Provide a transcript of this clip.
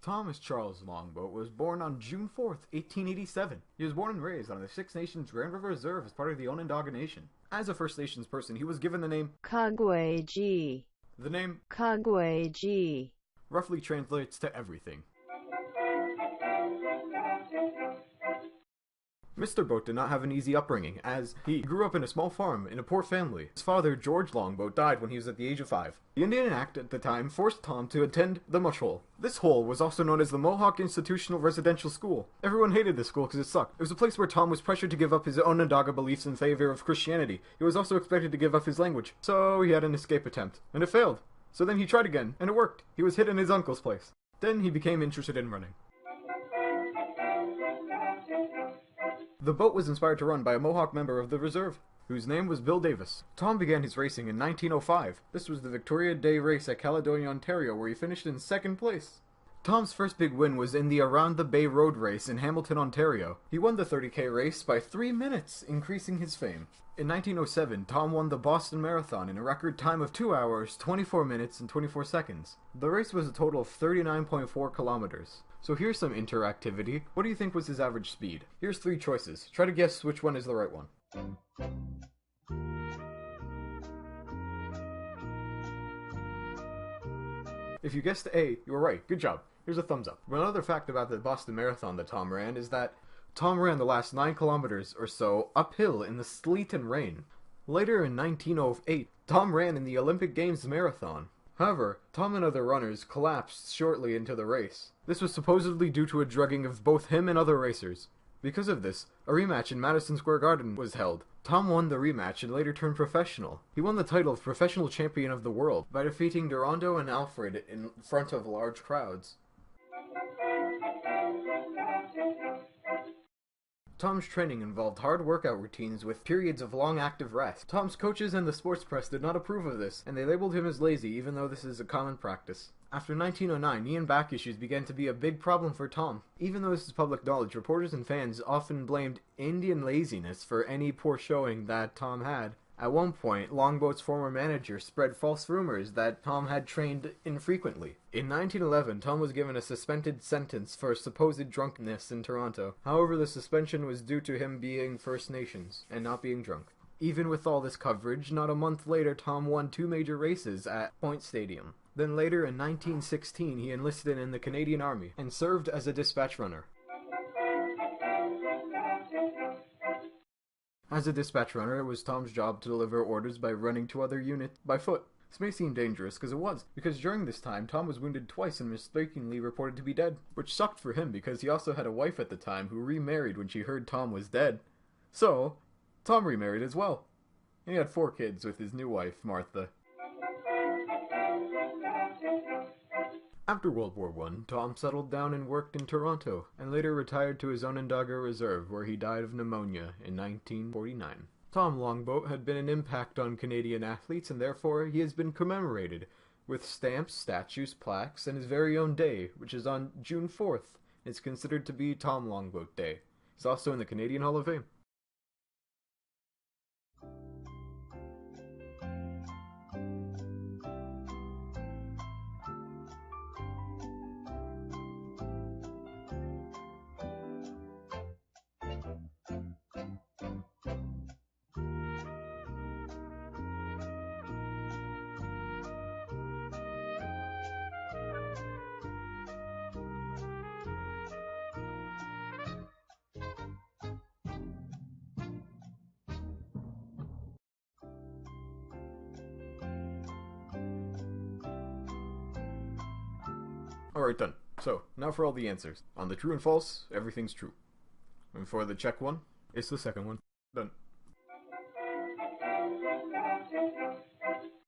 Thomas Charles Longboat was born on June 4th, 1887. He was born and raised on the Six Nations Grand River Reserve as part of the Onondaga Nation. As a First Nations person, he was given the name Kagweji. The name Kagweji roughly translates to everything. Mr. Boat did not have an easy upbringing, as he grew up in a small farm in a poor family. His father, George Longboat, died when he was at the age of 5. The Indian Act at the time forced Tom to attend the Mush Hole. This hole was also known as the Mohawk Institutional Residential School. Everyone hated this school because it sucked. It was a place where Tom was pressured to give up his Onondaga beliefs in favor of Christianity. He was also expected to give up his language. So he had an escape attempt, and it failed. So then he tried again, and it worked. He was hid in his uncle's place. Then he became interested in running. The boat was inspired to run by a Mohawk member of the reserve, whose name was Bill Davis. Tom began his racing in 1905. This was the Victoria Day race at Caledonia, Ontario, where he finished in 2nd place. Tom's first big win was in the Around the Bay Road race in Hamilton, Ontario. He won the 30K race by 3 minutes, increasing his fame. In 1907, Tom won the Boston Marathon in a record time of 2 hours, 24 minutes, and 24 seconds. The race was a total of 39.4 kilometers. So here's some interactivity. What do you think was his average speed? Here's 3 choices. Try to guess which one is the right one. If you guessed A, you were right. Good job. Here's a thumbs up. Another fact about the Boston Marathon that Tom ran is that Tom ran the last 9 kilometers or so uphill in the sleet and rain. Later in 1908, Tom ran in the Olympic Games marathon. However, Tom and other runners collapsed shortly into the race. This was supposedly due to a drugging of both him and other racers. Because of this, a rematch in Madison Square Garden was held. Tom won the rematch and later turned professional. He won the title of Professional Champion of the World by defeating Durando and Alfred in front of large crowds. Tom's training involved hard workout routines with periods of long active rest. Tom's coaches and the sports press did not approve of this, and they labeled him as lazy even though this is a common practice. After 1909, knee and back issues began to be a big problem for Tom. Even though this is public knowledge, reporters and fans often blamed Indian laziness for any poor showing that Tom had. At one point, Longboat's former manager spread false rumors that Tom had trained infrequently. In 1911, Tom was given a suspended sentence for supposed drunkenness in Toronto. However, the suspension was due to him being First Nations and not being drunk. Even with all this coverage, not a month later, Tom won 2 major races at Point Stadium. Then later in 1916, he enlisted in the Canadian Army and served as a dispatch runner. As a dispatch runner, it was Tom's job to deliver orders by running to other units by foot. This may seem dangerous, because it was, because during this time, Tom was wounded twice and mistakenly reported to be dead, which sucked for him because he also had a wife at the time who remarried when she heard Tom was dead. So, Tom remarried as well. And he had 4 kids with his new wife, Martha. After World War I, Tom settled down and worked in Toronto, and later retired to his Onondaga Reserve, where he died of pneumonia in 1949. Tom Longboat had been an impact on Canadian athletes, and therefore he has been commemorated with stamps, statues, plaques, and his very own day, which is on June 4th. It's considered to be Tom Longboat Day. He's also in the Canadian Hall of Fame. Alright, done. So, now for all the answers. On the true and false, everything's true. And for the check one, it's the second one. Done.